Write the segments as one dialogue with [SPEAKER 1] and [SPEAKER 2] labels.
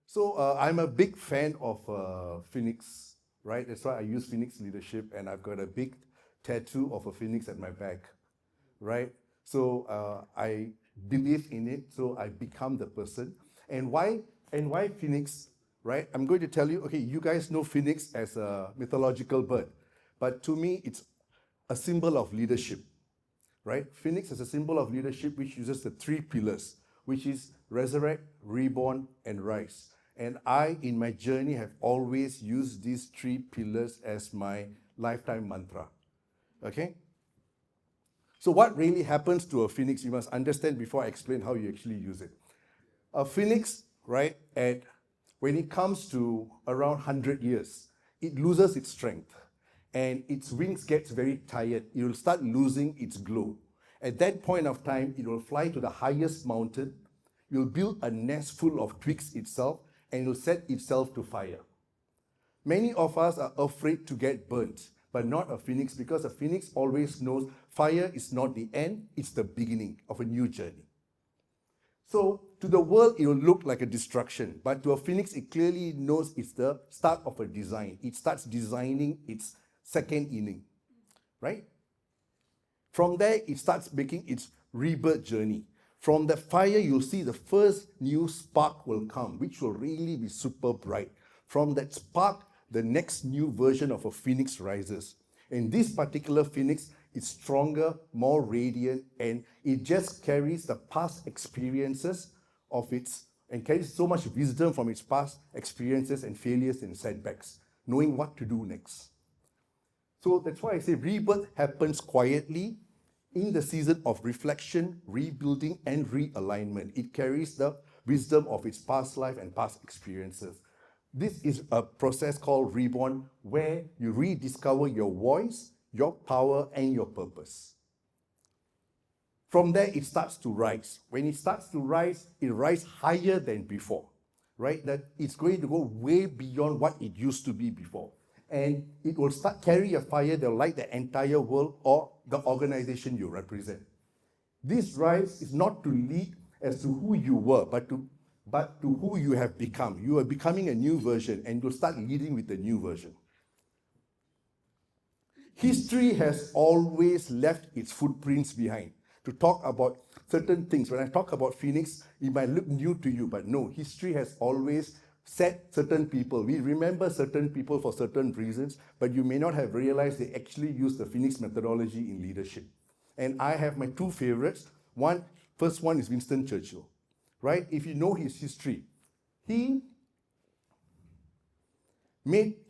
[SPEAKER 1] So I'm a big fan of Phoenix, right? That's why I use Phoenix leadership, and I've got a big tattoo of a phoenix at my back, right? So I believe in it, so I become the person. And why Phoenix, right? I'm going to tell you, okay, you guys know Phoenix as a mythological bird, but to me, it's a symbol of leadership, right? Phoenix is a symbol of leadership which uses the three pillars, which is resurrect, reborn, and rise. And I, in my journey, have always used these three pillars as my lifetime mantra. Okay? So what really happens to a phoenix, you must understand before I explain how you actually use it. A phoenix, right, when it comes to around 100 years, it loses its strength and its wings gets very tired. It will start losing its glow. At that point of time, it will fly to the highest mountain, it will build a nest full of twigs itself, and it will set itself to fire. Many of us are afraid to get burnt, but not a phoenix, because a phoenix always knows fire is not the end, it's the beginning of a new journey. So to the world, it will look like a destruction, but to a phoenix, it clearly knows it's the start of a design. It starts designing its second inning, right? From there, it starts making its rebirth journey. From the fire, you'll see the first new spark will come, which will really be super bright. From that spark, the next new version of a phoenix rises. And this particular phoenix is stronger, more radiant, and it just carries the past experiences of its, and carries so much wisdom from its past experiences and failures and setbacks, knowing what to do next. So that's why I say rebirth happens quietly in the season of reflection, rebuilding, and realignment. It carries the wisdom of its past life and past experiences. This is a process called reborn, where you rediscover your voice, your power, and your purpose. From there, it starts to rise. When it starts to rise, it rises higher than before, right? That it's going to go way beyond what it used to be before. And it will start carry a fire that will light the entire world or the organization you represent. This rise is not to lead as to who you were, but to who you have become. You are becoming a new version, and you'll start leading with the new version. History has always left its footprints behind to talk about certain things. When I talk about Phoenix, it might look new to you, but no, history has always set certain people. We remember certain people for certain reasons, but you may not have realized they actually use the Phoenix methodology in leadership. And I have my two favorites. First one is Winston Churchill, right? If you know his history, he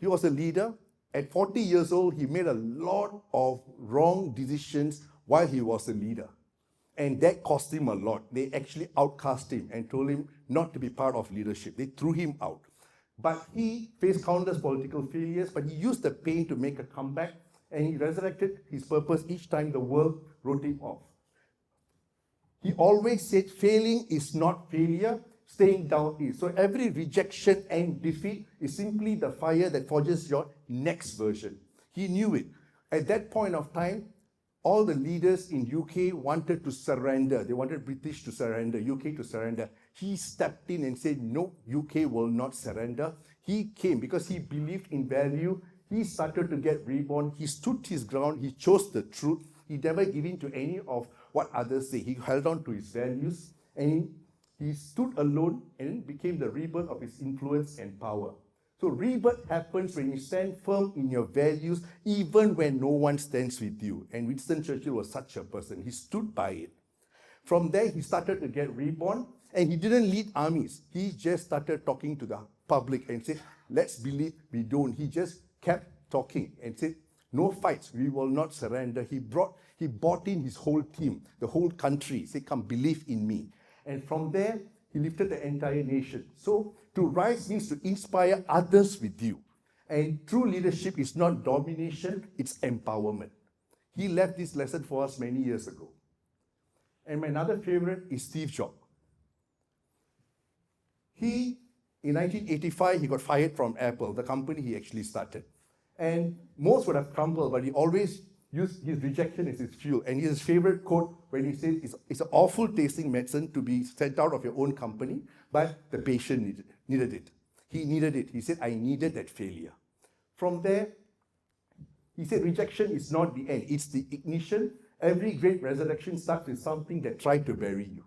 [SPEAKER 1] was a leader. At 40 years old, he made a lot of wrong decisions while he was a leader. And that cost him a lot. They actually outcast him and told him not to be part of leadership. They threw him out. But he faced countless political failures, but he used the pain to make a comeback, and he resurrected his purpose each time the world wrote him off. He always said failing is not failure, staying down is. So every rejection and defeat is simply the fire that forges your next version. He knew it. At that point of time, all the leaders in UK wanted to surrender. They wanted British to surrender, UK to surrender. He stepped in and said, no, UK will not surrender. He came because he believed in value. He started to get reborn. He stood his ground. He chose the truth. He never gave in to any of what others say. He held on to his values, and he stood alone and became the rebirth of his influence and power. So rebirth happens when you stand firm in your values, even when no one stands with you. And Winston Churchill was such a person. He stood by it. From there, he started to get reborn, and he didn't lead armies. He just started talking to the public and said, let's believe we don't. He just kept talking and said, no fights, we will not surrender. He brought in his whole team, the whole country. He said, come, believe in me. And from there, he lifted the entire nation. So to rise means to inspire others with you. And true leadership is not domination, it's empowerment. He left this lesson for us many years ago. And my another favorite is Steve Jobs. In 1985, he got fired from Apple, the company he actually started. And most would have crumbled, but he always used his rejection as his fuel. And his favorite quote when he said, it's an awful tasting medicine to be sent out of your own company, but the patient needed it. He needed it. He said, I needed that failure. From there, he said, rejection is not the end, it's the ignition. Every great resurrection starts with something that tried to bury you.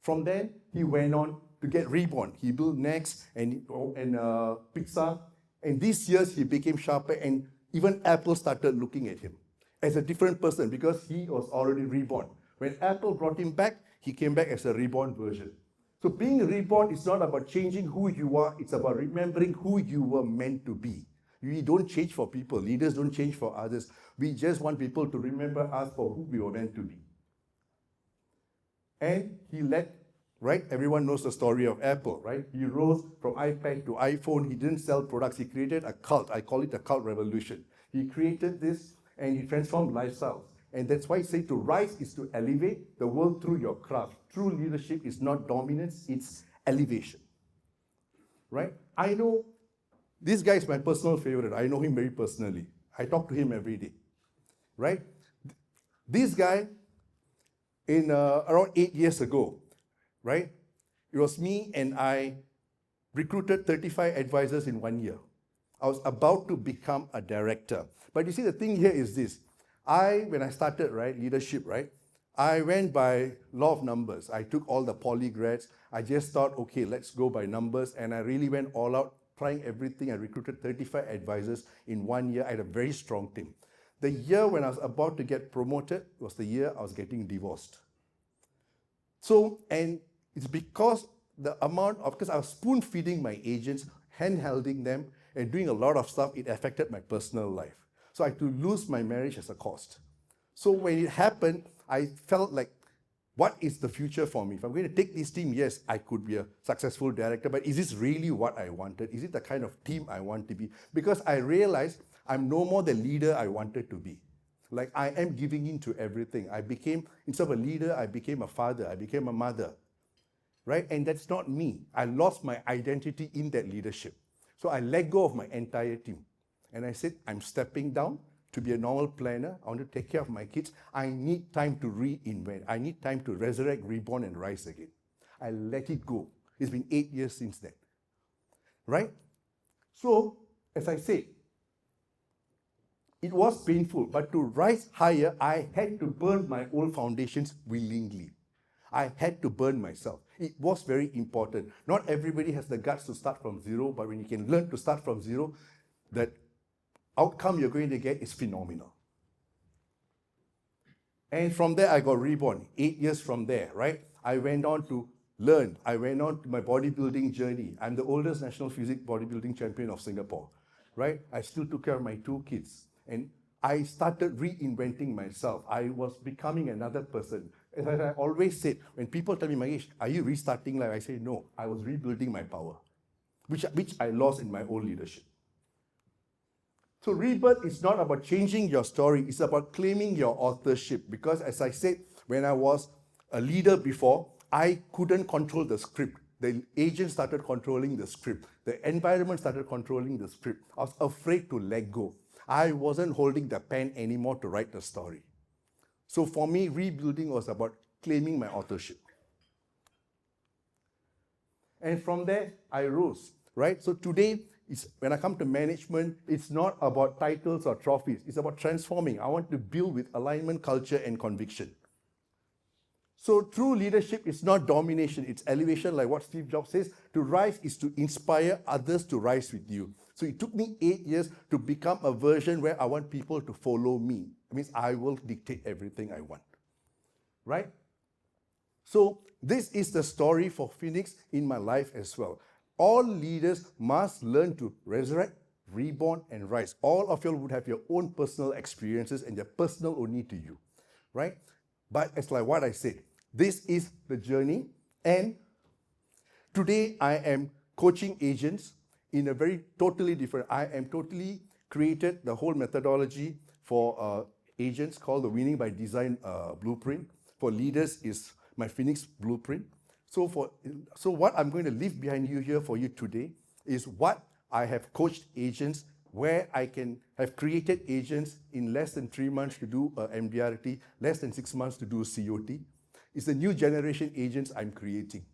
[SPEAKER 1] From then, he went on to get reborn. He built Next and Pixar. And these years, he became sharper, and even Apple started looking at him as a different person because he was already reborn. When Apple brought him back, he came back as a reborn version. So being reborn is not about changing who you are, it's about remembering who you were meant to be. We don't change for people. Leaders don't change for others. We just want people to remember us for who we were meant to be. And he led, right? Everyone knows the story of Apple, right? He rose from iPad to iPhone. He didn't sell products. He created a cult. I call it a cult revolution. He created this and he transformed lifestyles. And that's why I say to rise is to elevate the world through your craft. True leadership is not dominance, it's elevation. Right? I know this guy is my personal favorite. I know him very personally. I talk to him every day. Right? This guy, in around 8 years ago, right? It was me and I recruited 35 advisors in 1 year. I was about to become a director. But you see, the thing here is this. When I started, right, leadership, right, I went by law of numbers. I took all the poly grads. I just thought, okay, let's go by numbers. And I really went all out, trying everything. I recruited 35 advisors in 1 year. I had a very strong team. The year when I was about to get promoted was the year I was getting divorced. So, and it's because because I was spoon feeding my agents, hand-holding them, and doing a lot of stuff, it affected my personal life. So I had to lose my marriage as a cost. So when it happened, I felt like, what is the future for me? If I'm going to take this team, yes, I could be a successful director, but is this really what I wanted? Is it the kind of team I want to be? Because I realized I'm no more the leader I wanted to be. Like, I am giving in to everything. Instead of a leader, I became a father, I became a mother, right? And that's not me. I lost my identity in that leadership. So I let go of my entire team. And I said, I'm stepping down to be a normal planner. I want to take care of my kids. I need time to reinvent. I need time to resurrect, reborn, and rise again. I let it go. It's been 8 years since then, right? So, as I said, it was painful, but to rise higher, I had to burn my old foundations willingly. I had to burn myself. It was very important. Not everybody has the guts to start from zero, but when you can learn to start from zero, that outcome you're going to get is phenomenal. And from there, I got reborn. 8 years from there, right? I went on to learn. I went on to my bodybuilding journey. I'm the oldest national physique bodybuilding champion of Singapore, right? I still took care of my 2 kids. And I started reinventing myself. I was becoming another person. As I always said, when people tell me, Magesh, are you restarting life? I say, no, I was rebuilding my power, which I lost in my old leadership. So rebirth is not about changing your story, it's about claiming your authorship. Because as I said, when I was a leader before, I couldn't control the script. The agent started controlling the script. The environment started controlling the script. I was afraid to let go. I wasn't holding the pen anymore to write the story. So for me, rebuilding was about claiming my authorship. And from there, I rose, right? So today, when I come to management, it's not about titles or trophies. It's about transforming. I want to build with alignment, culture, and conviction. So true leadership is not domination, it's elevation, like what Steve Jobs says. To rise is to inspire others to rise with you. So it took me 8 years to become a version where I want people to follow me. It means I will dictate everything I want, right? So this is the story for Phoenix in my life as well. All leaders must learn to resurrect, reborn, and rise. All of you would have your own personal experiences and they're personal only to you, right? But it's like what I said, this is the journey. And today I am coaching agents in a very totally different, I am totally created the whole methodology for agents called the Winning by Design Blueprint. For leaders is my Phoenix Blueprint. So what I'm going to leave behind you here for you today is what I have coached agents, where I can have created agents in less than 3 months to do MDRT, less than 6 months to do COT. It's the new generation agents I'm creating.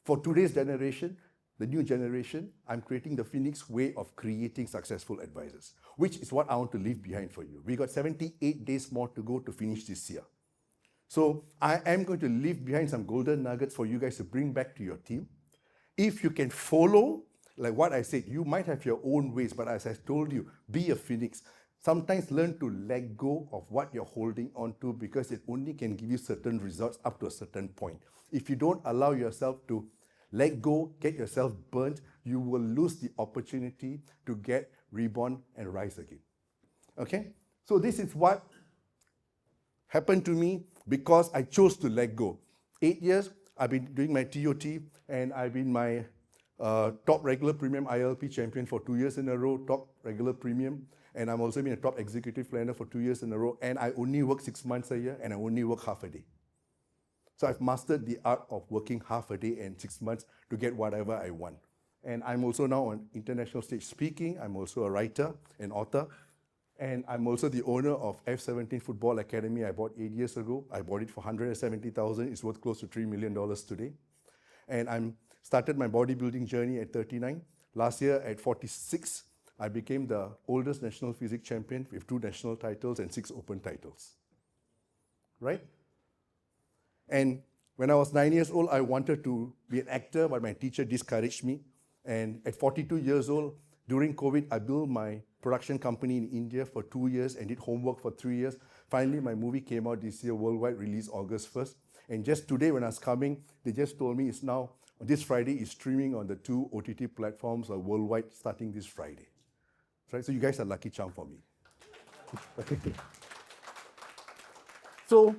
[SPEAKER 1] For today's generation, the new generation, I'm creating the Phoenix way of creating successful advisors, which is what I want to leave behind for you. We got 78 days more to go to finish this year. So I am going to leave behind some golden nuggets for you guys to bring back to your team. If you can follow, like what I said, you might have your own ways, but as I told you, be a phoenix. Sometimes learn to let go of what you're holding on to because it only can give you certain results up to a certain point. If you don't allow yourself to let go, get yourself burnt, you will lose the opportunity to get reborn and rise again. Okay? So this is what happened to me because I chose to let go. 8 years, I've been doing my TOT, and I've been my top regular premium ILP champion for 2 years in a row, top regular premium, and I'm also been a top executive planner for 2 years in a row, and I only work 6 months a year, and I only work half a day. So I've mastered the art of working half a day and 6 months to get whatever I want. And I'm also now on international stage speaking. I'm also a writer and author. And I'm also the owner of F17 Football Academy I bought 8 years ago. I bought it for $170,000. It's worth close to $3 million today. And I started my bodybuilding journey at 39. Last year at 46, I became the oldest national physique champion with 2 national titles and 6 open titles. Right? And when I was 9 years old, I wanted to be an actor, but my teacher discouraged me. And at 42 years old, during COVID, I built my production company in India for 2 years and did homework for 3 years. Finally, my movie came out this year, worldwide release August 1st. And just today when I was coming, they just told me it's now, this Friday is streaming on the 2 OTT platforms worldwide starting this Friday. Right? So you guys are lucky charm for me. So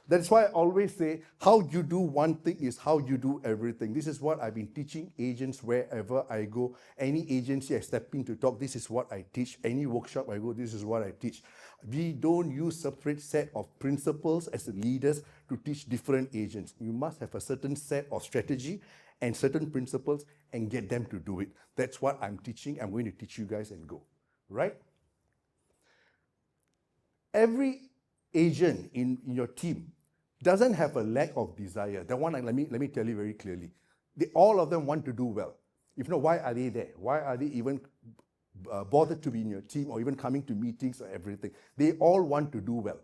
[SPEAKER 1] that's why I always say, how you do one thing is how you do everything. This is what I've been teaching agents wherever I go. Any agency I step in to talk, this is what I teach. Any workshop I go, this is what I teach. We don't use separate set of principles as leaders to teach different agents. You must have a certain set of strategy and certain principles and get them to do it. That's what I'm teaching. I'm going to teach you guys and go. Right? Every agent in your team doesn't have a lack of desire. That one, let me tell you very clearly. All of them want to do well. If not, why are they there? Why are they even bothered to be in your team or even coming to meetings or everything? They all want to do well.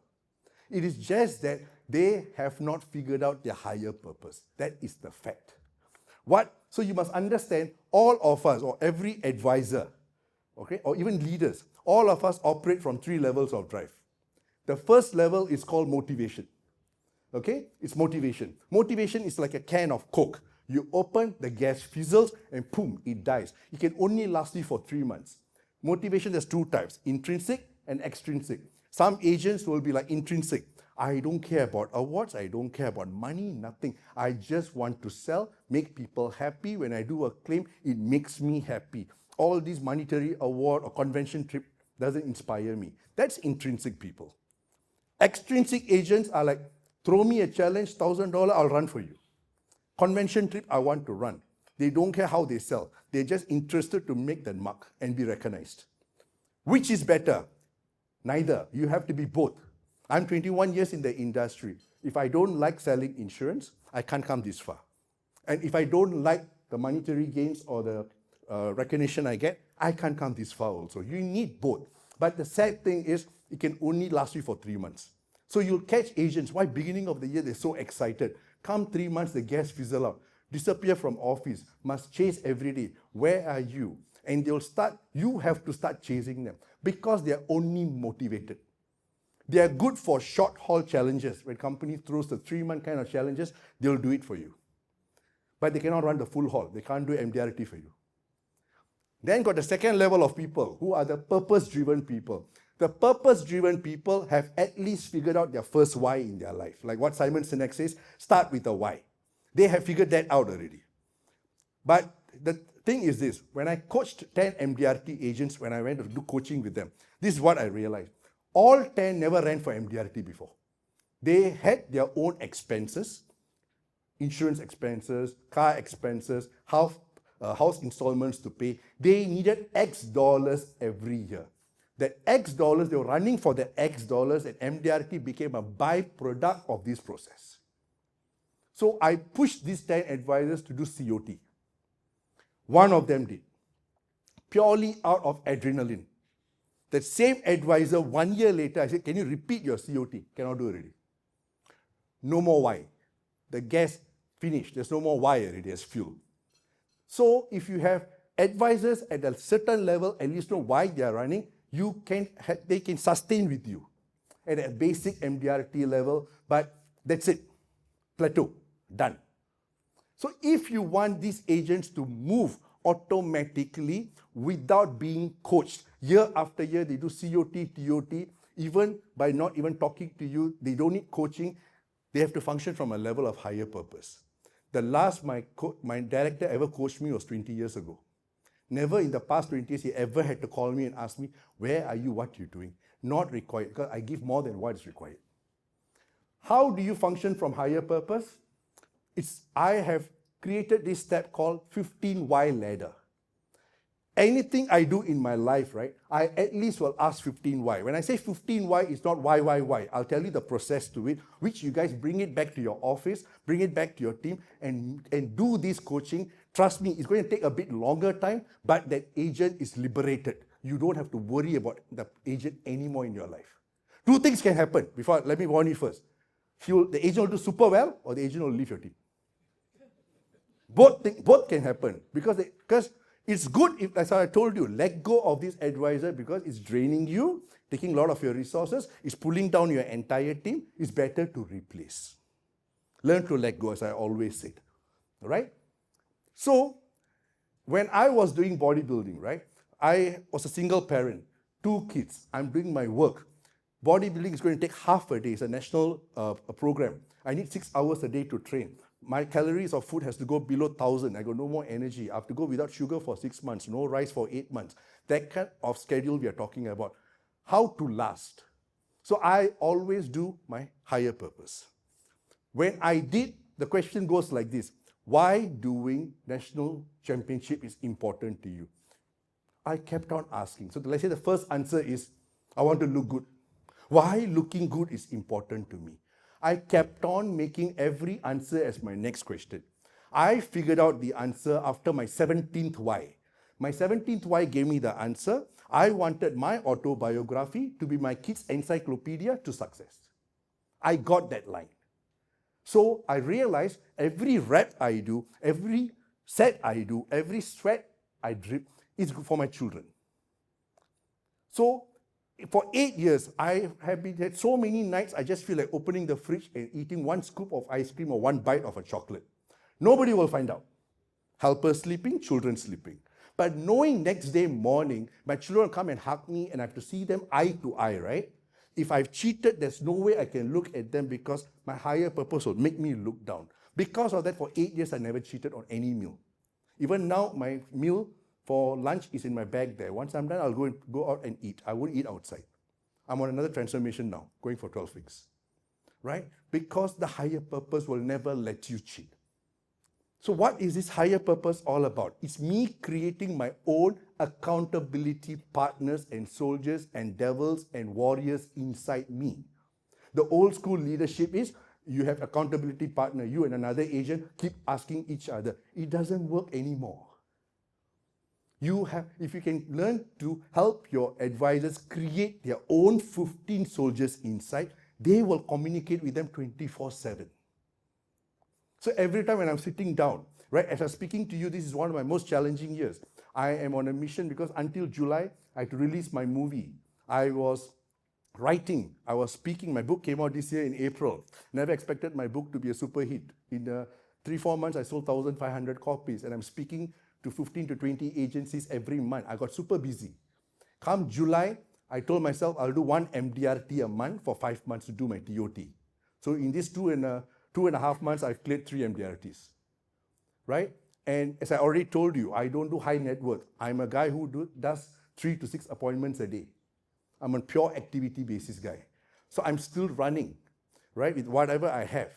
[SPEAKER 1] It is just that they have not figured out their higher purpose. That is the fact. So you must understand, all of us, or every advisor, okay, or even leaders, all of us operate from 3 levels of drive. The first level is called motivation. Okay? It's motivation. Motivation is like a can of Coke. You open, the gas fizzles, and boom, it dies. It can only last you for 3 months. Motivation, there's 2 types, intrinsic and extrinsic. Some agents will be like intrinsic. I don't care about awards, I don't care about money, nothing. I just want to sell, make people happy. When I do a claim, it makes me happy. All these monetary award or convention trip doesn't inspire me. That's intrinsic people. Extrinsic agents are like, throw me a challenge, $1,000, I'll run for you. Convention trip, I want to run. They don't care how they sell. They're just interested to make that mark and be recognized. Which is better? Neither. You have to be both. I'm 21 years in the industry. If I don't like selling insurance, I can't come this far. And if I don't like the monetary gains or the recognition I get, I can't come this far also. You need both. But the sad thing is, it can only last you for 3 months. So you'll catch agents. Why beginning of the year they're so excited? Come 3 months, the gas fizzle out. Disappear from office. Must chase every day. Where are you? And you have to start chasing them because they're only motivated. They are good for short haul challenges. When company throws the 3-month kind of challenges, they'll do it for you. But they cannot run the full haul. They can't do MDRT for you. Then got the second level of people who are the purpose-driven people. The purpose-driven people have at least figured out their first why in their life. Like what Simon Sinek says, start with a why. They have figured that out already. But the thing is this, when I coached 10 MDRT agents, when I went to do coaching with them, this is what I realized. All 10 never ran for MDRT before. They had their own expenses, insurance expenses, car expenses, house installments to pay. They needed X dollars every year. That X dollars, they were running for the X dollars, and MDRT became a byproduct of this process. So I pushed these 10 advisors to do COT. One of them did, purely out of adrenaline. That same advisor, 1 year later, I said, can you repeat your COT? Cannot do already. No more why. The gas finished. There's no more why already as fuel. So if you have advisors at a certain level, at least know why they are running, they can sustain with you at a basic MDRT level, but that's it. Plateau, done. So if you want these agents to move automatically without being coached, year after year they do COT, TOT, even by not even talking to you, they don't need coaching, they have to function from a level of higher purpose. The last my director ever coached me was 20 years ago. Never in the past 20 years he ever had to call me and ask me, where are you, what you're doing? Not required, because I give more than what is required. How do you function from higher purpose? I have created this step called 15 why ladder. Anything I do in my life, right, I at least will ask 15 why. When I say 15 why, it's not why. I'll tell you the process to it, which you guys bring it back to your office, bring it back to your team, and do this coaching. Trust me, it's going to take a bit longer time, but that agent is liberated. You don't have to worry about the agent anymore in your life. Two things can happen. Let me warn you first. The agent will do super well, or the agent will leave your team. Both can happen, because it's good if, as I told you, let go of this advisor because it's draining you, taking a lot of your resources, it's pulling down your entire team. It's better to replace. Learn to let go, as I always said. All right? So, when I was doing bodybuilding, right, I was a single parent, 2 kids. I'm doing my work. Bodybuilding is going to take half a day. It's a national program. I need 6 hours a day to train. My calories of food has to go below 1,000. I got no more energy. I have to go without sugar for 6 months, no rice for 8 months. That kind of schedule we are talking about. How to last. So I always do my higher purpose. When I did, the question goes like this. Why doing national championship is important to you? I kept on asking. So let's say the first answer is, I want to look good. Why looking good is important to me? I kept on making every answer as my next question. I figured out the answer after my 17th why. My 17th why gave me the answer. I wanted my autobiography to be my kids' encyclopedia to success. I got that line. So I realized every rep I do, every set I do, every sweat I drip is for my children. So for 8 years, I have had so many nights, I just feel like opening the fridge and eating 1 scoop of ice cream or 1 bite of a chocolate. Nobody will find out. Helpers sleeping, children sleeping. But knowing next day morning, my children come and hug me and I have to see them eye to eye, right? If I've cheated, there's no way I can look at them because my higher purpose will make me look down. Because of that, for 8 years, I never cheated on any meal. Even now, my meal for lunch is in my bag there. Once I'm done, I'll go out and eat. I won't eat outside. I'm on another transformation now, going for 12 weeks. Right? Because the higher purpose will never let you cheat. So what is this higher purpose all about? It's me creating my own accountability partners and soldiers and devils and warriors inside me. The old school leadership is, you have accountability partner, you and another agent keep asking each other. It doesn't work anymore. If you can learn to help your advisors create their own 15 soldiers inside, they will communicate with them 24/7. So every time when I'm sitting down, right, as I'm speaking to you, this is one of my most challenging years. I am on a mission because until July, I had to release my movie. I was writing, I was speaking. My book came out this year in April. Never expected my book to be a super hit. In 3-4 months, I sold 1,500 copies, and I'm speaking to 15 to 20 agencies every month. I got super busy. Come July, I told myself I'll do 1 MDRT a month for 5 months to do my TOT. So in these 2.5 months, I've cleared 3 MDRTs, right? And as I already told you, I don't do high net worth. I'm a guy who does 3 to 6 appointments a day. I'm a pure activity basis guy. So I'm still running, right, with whatever I have.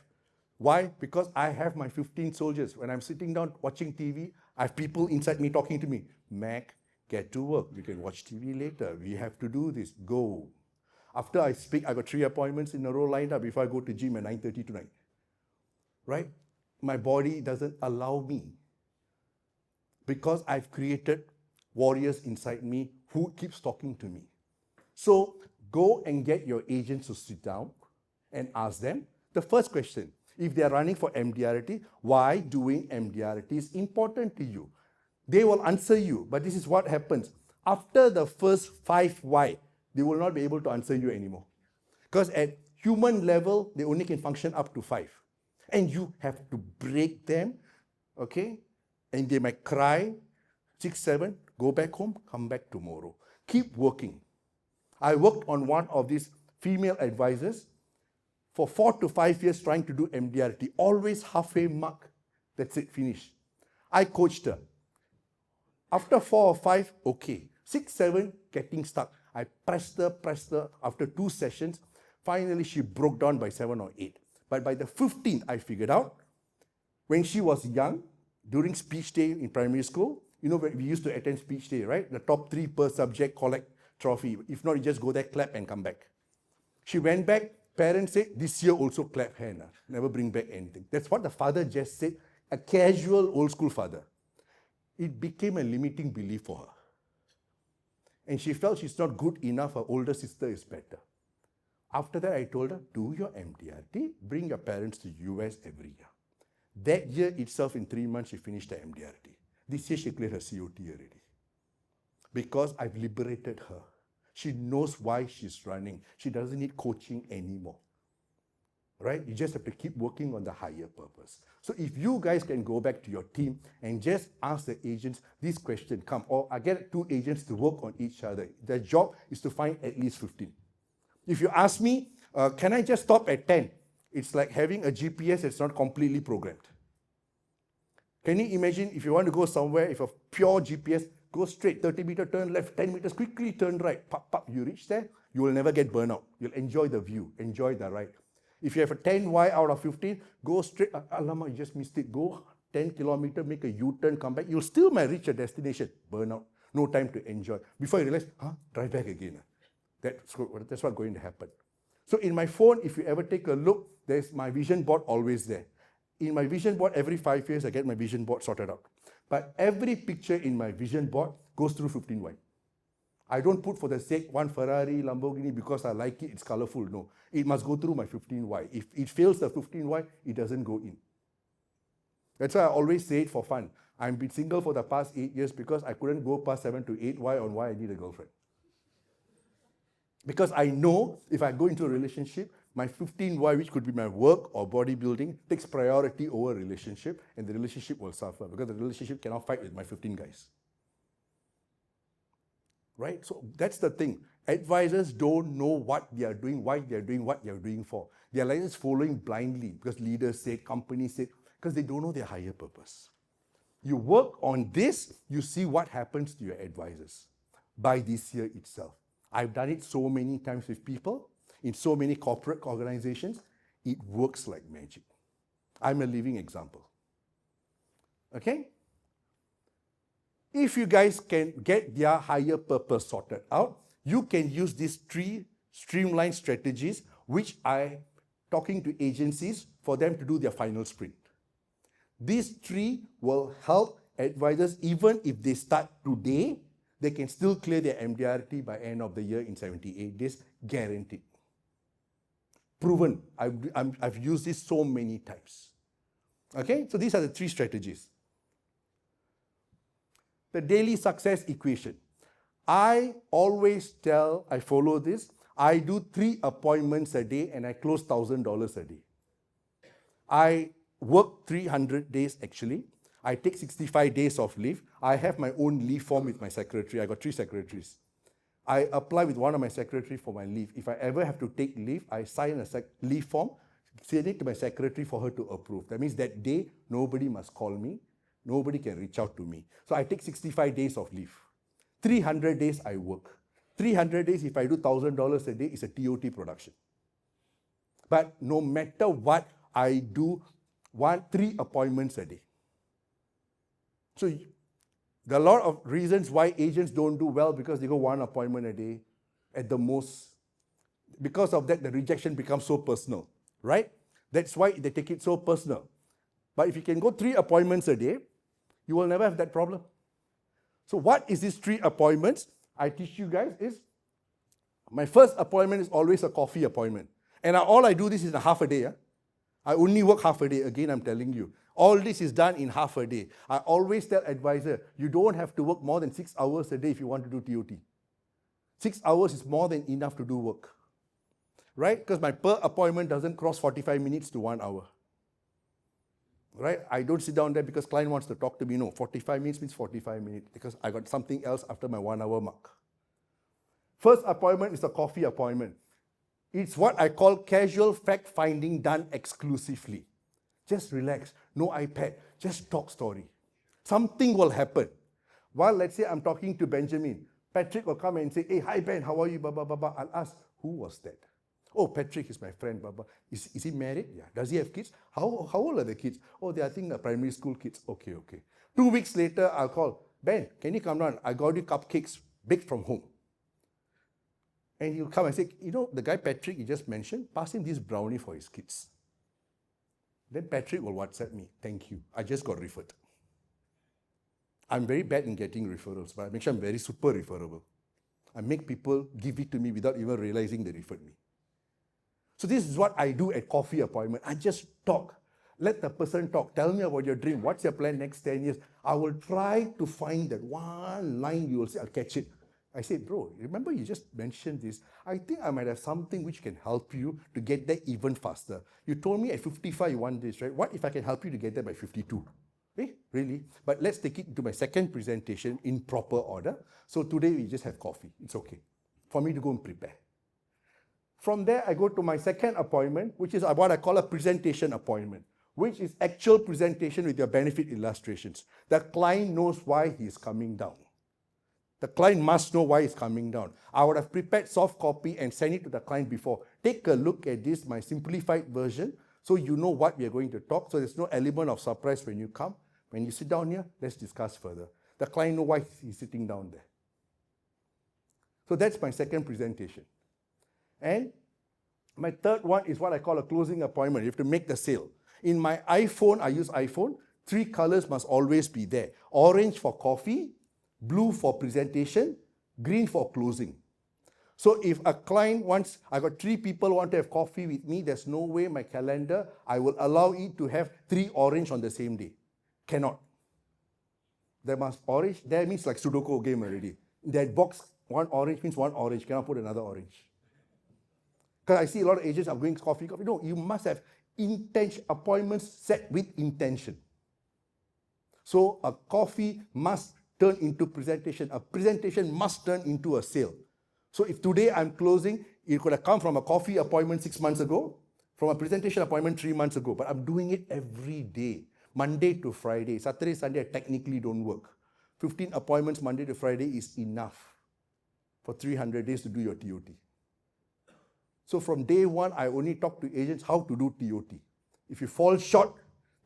[SPEAKER 1] Why? Because I have my 15 soldiers. When I'm sitting down watching TV, I have people inside me talking to me. Mac, get to work. We can watch TV later. We have to do this. Go. After I speak, I got 3 appointments in a row lined up before I go to gym at 9:30 tonight. Right? my body doesn't allow me, because I've created warriors inside me who keeps talking to me. So go and get your agents to sit down and ask them the first question. If they're running for MDRT, why doing MDRT is important to you? They will answer you, but this is what happens. After the first 5 why, they will not be able to answer you anymore. Because at human level, they only can function up to 5. And you have to break them, okay? And they might cry, 6, 7, go back home, come back tomorrow. Keep working. I worked on one of these female advisors for 4 to 5 years trying to do MDRT. Always halfway mark. That's it, finish. I coached her. After 4 or 5, okay. 6, 7, getting stuck. I pressed her. After 2 sessions, finally she broke down by 7 or 8. But by the 15th, I figured out, when she was young, during speech day in primary school, you know, we used to attend speech day, right? The top 3 per subject collect trophy. If not, you just go there, clap, and come back. She went back. Parents said, this year also clap hand. Never bring back anything. That's what the father just said, a casual old school father. It became a limiting belief for her. And she felt she's not good enough, her older sister is better. After that, I told her, do your MDRT, bring your parents to US every year. That year itself, in 3 months, she finished the MDRT. This year, she cleared her COT already. Because I've liberated her. She knows why she's running. She doesn't need coaching anymore. Right? You just have to keep working on the higher purpose. So if you guys can go back to your team and just ask the agents this question, come, or I get 2 agents to work on each other. Their job is to find at least 15. If you ask me, can I just stop at 10? It's like having a GPS that's not completely programmed. Can you imagine if you want to go somewhere, if a pure GPS, go straight, 30 meter turn left, 10 meters, quickly turn right, pop, pop, you reach there, you will never get burnout. You'll enjoy the view, enjoy the ride. If you have a 10Y out of 15, go straight, alamak, you just missed it, go 10 kilometer, make a U-turn, come back, you'll still might reach your destination, burnout, no time to enjoy. Before you realize, drive back again. That's what's going to happen. So in my phone, if you ever take a look, there's my vision board always there. In my vision board, every 5 years, I get my vision board sorted out. But every picture in my vision board goes through 15Y. I don't put for the sake one Ferrari, Lamborghini because I like it, it's colorful. No, it must go through my 15Y. If it fails the 15Y, it doesn't go in. That's why I always say it for fun. I've been single for the past 8 years because I couldn't go past 7 to 8Y on why I need a girlfriend. Because I know if I go into a relationship, my 15Y, which could be my work or bodybuilding, takes priority over relationship, and the relationship will suffer because the relationship cannot fight with my 15 guys. Right? So that's the thing. Advisors don't know what they are doing, why they are doing what they are doing for. They are like just following blindly because leaders say, companies say, because they don't know their higher purpose. You work on this, you see what happens to your advisors by this year itself. I've done it so many times with people, in so many corporate organizations, it works like magic. I'm a living example. Okay? If you guys can get their higher purpose sorted out, you can use these 3 streamlined strategies, which I'm talking to agencies for them to do their final sprint. These 3 will help advisors, even if they start today, they can still clear their MDRT by end of the year in 78 days, guaranteed. Proven. I've used this so many times. Okay, so these are the 3 strategies. The daily success equation. I always I follow this. I do 3 appointments a day and I close $1,000 a day. I work 300 days actually. I take 65 days of leave. I have my own leave form with my secretary. I got 3 secretaries. I apply with one of my secretary for my leave. If I ever have to take leave, I sign a leave form, send it to my secretary for her to approve. That means that day, nobody must call me. Nobody can reach out to me. So I take 65 days of leave. 300 days I work. 300 days, if I do $1,000 a day, is a TOT production. But no matter what, I do 3 appointments a day. So there are a lot of reasons why agents don't do well because they go 1 appointment a day at the most. Because of that, the rejection becomes so personal, right? That's why they take it so personal. But if you can go 3 appointments a day, you will never have that problem. So what is these 3 appointments? I teach you guys is, my first appointment is always a coffee appointment. And all I do this is in half a day. I only work half a day. Again, I'm telling you. All this is done in half a day. I always tell advisor, you don't have to work more than 6 hours a day if you want to do TOT. 6 hours is more than enough to do work. Right? Because my per appointment doesn't cross 45 minutes to 1 hour. Right? I don't sit down there because client wants to talk to me. No, 45 minutes means 45 minutes because I got something else after my 1 hour mark. First appointment is a coffee appointment. It's what I call casual fact-finding done exclusively. Just relax, no iPad, just talk story. Something will happen. While let's say I'm talking to Benjamin, Patrick will come and say, hey, hi Ben, how are you, blah, blah, blah, blah. I'll ask, who was that? Oh, Patrick is my friend, blah, blah. Is he married? Yeah. Does he have kids? How old are the kids? Oh, they are, I think, primary school kids. Okay. 2 weeks later, I'll call, Ben, can you come down? I got you cupcakes baked from home. And he'll come and say, you know, the guy Patrick you just mentioned, pass him this brownie for his kids. Then Patrick will WhatsApp me, thank you, I just got referred. I'm very bad in getting referrals, but I make sure I'm very super referable. I make people give it to me without even realizing they referred me. So this is what I do at coffee appointment. I just talk. Let the person talk. Tell me about your dream. What's your plan next 10 years? I will try to find that one line you will say, I'll catch it. I said, bro, remember you just mentioned this. I think I might have something which can help you to get there even faster. You told me at 55 you want this, right? What if I can help you to get there by 52? Eh, really? But let's take it to my second presentation in proper order. So today we just have coffee. It's okay for me to go and prepare. From there, I go to my second appointment, which is what I call a presentation appointment, which is actual presentation with your benefit illustrations. The client knows why he is coming down. The client must know why it's coming down. I would have prepared soft copy and sent it to the client before. Take a look at this, my simplified version, so you know what we are going to talk. So there's no element of surprise when you come. When you sit down here, let's discuss further. The client knows why he's sitting down there. So that's my second presentation. And my third one is what I call a closing appointment. You have to make the sale. In my iPhone, I use iPhone. 3 colors must always be there. Orange for coffee, blue for presentation, green for closing. So if a client wants, I got 3 people want to have coffee with me, there's no way my calendar, I will allow it to have 3 orange on the same day. Cannot. There must orange, that means like Sudoku game already. In that box, 1 orange means 1 orange, cannot put another orange. Because I see a lot of agents are going coffee. No, you must have appointments set with intention. So a coffee must turn into presentation. A presentation must turn into a sale. So if today I'm closing, it could have come from a coffee appointment 6 months ago, from a presentation appointment 3 months ago, but I'm doing it every day, Monday to Friday. Saturday, Sunday, I technically don't work. 15 appointments Monday to Friday is enough for 300 days to do your TOT. So from day one, I only talk to agents how to do TOT. If you fall short,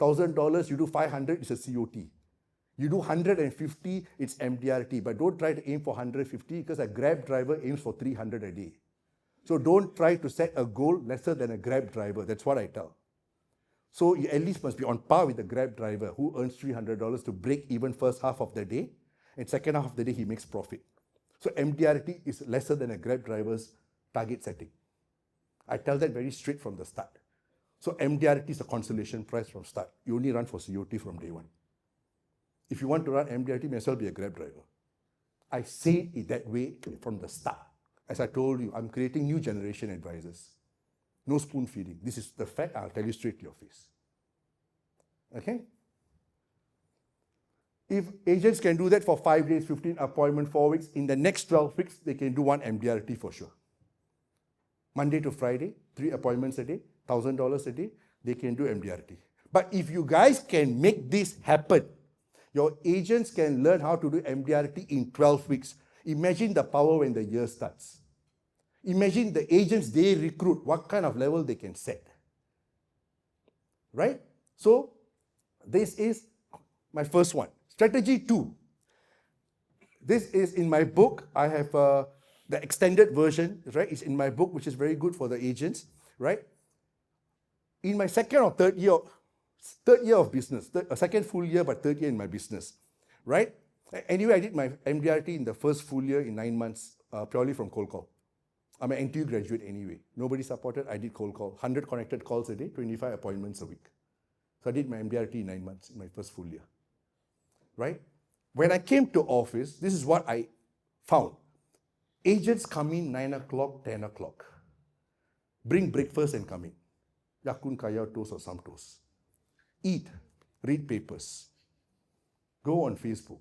[SPEAKER 1] $1,000, you do 500, it's a COT. You do 150, it's MDRT, but don't try to aim for 150 because a Grab driver aims for 300 a day. So don't try to set a goal lesser than a Grab driver. That's what I tell. So you at least must be on par with the Grab driver who earns $300 to break even first half of the day, and second half of the day he makes profit. So MDRT is lesser than a Grab driver's target setting. I tell that very straight from the start. So MDRT is a consolation price from start. You only run for COT from day one. If you want to run MDRT, you may as well be a Grab driver. I say it that way from the start. As I told you, I'm creating new generation advisors. No spoon feeding. This is the fact. I'll tell you straight to your face. Okay? If agents can do that for 5 days, 15 appointments, 4 weeks, in the next 12 weeks, they can do 1 MDRT for sure. Monday to Friday, 3 appointments a day, $1,000 a day, they can do MDRT. But if you guys can make this happen, your agents can learn how to do MDRT in 12 weeks. Imagine the power when the year starts. Imagine the agents they recruit, what kind of level they can set. Right? So, this is my first one. Strategy 2. This is in my book. I have the extended version, right? It's in my book, which is very good for the agents, right? In my second or third year, Third year of business, second full year, but third year in my business, right? Anyway, I did my MDRT in the first full year in 9 months, purely from cold call. I'm an NTU graduate anyway. Nobody supported, I did cold call. 100 connected calls a day, 25 appointments a week. So I did my MDRT in 9 months in my first full year, right? When I came to office, this is what I found. Agents come in 9 o'clock, 10 o'clock. Bring breakfast and come in. Yakun kaya toast or some toast. Eat, read papers, go on Facebook.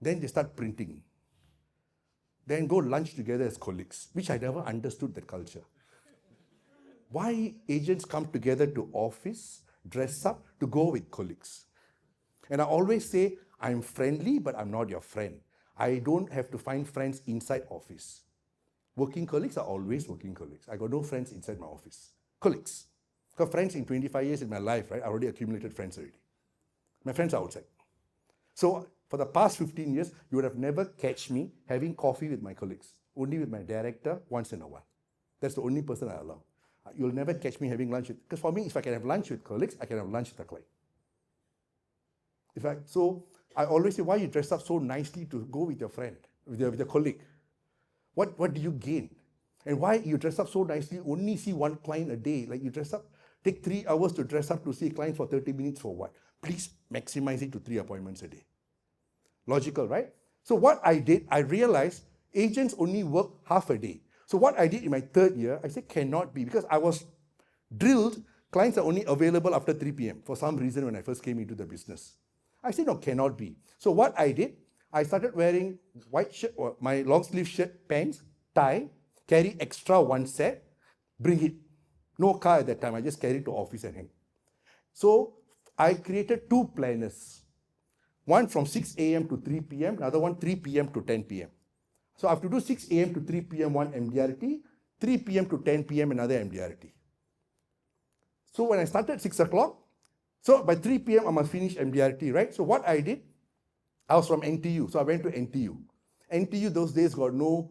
[SPEAKER 1] Then they start printing. Then go lunch together as colleagues, which I never understood that culture. Why agents come together to office, dress up, to go with colleagues? And I always say, I'm friendly, but I'm not your friend. I don't have to find friends inside office. Working colleagues are always working colleagues. I got no friends inside my office. Colleagues. Got friends in 25 years in my life, right? I already accumulated friends already. My friends are outside. So for the past 15 years, you would have never catch me having coffee with my colleagues. Only with my director once in a while. That's the only person I allow. You'll never catch me having lunch with, because for me, if I can have lunch with colleagues, I can have lunch with a client. So I always say, why you dress up so nicely to go with your friend, with your colleague? What do you gain? And why you dress up so nicely, only see one client a day? Like you dress up, take 3 hours to dress up to see a client for 30 minutes for what? Please maximize it to 3 appointments a day. Logical, right? So what I did, I realized agents only work half a day. So what I did in my third year, I said cannot be, because I was drilled, clients are only available after 3 p.m. for some reason when I first came into the business. I said, no, cannot be. So what I did, I started wearing white shirt, or my long sleeve shirt, pants, tie, carry extra one set, bring it. No car at that time, I just carry it to office and hang. So I created 2 planners. One from 6 a.m. to 3 p.m., another one 3 p.m. to 10 p.m. So I have to do 6 a.m. to 3 p.m. one MDRT, 3 p.m. to 10 p.m. another MDRT. So when I started 6 o'clock, so by 3 p.m. I must finish MDRT, right? So what I did, I was from NTU, so I went to NTU. NTU those days got no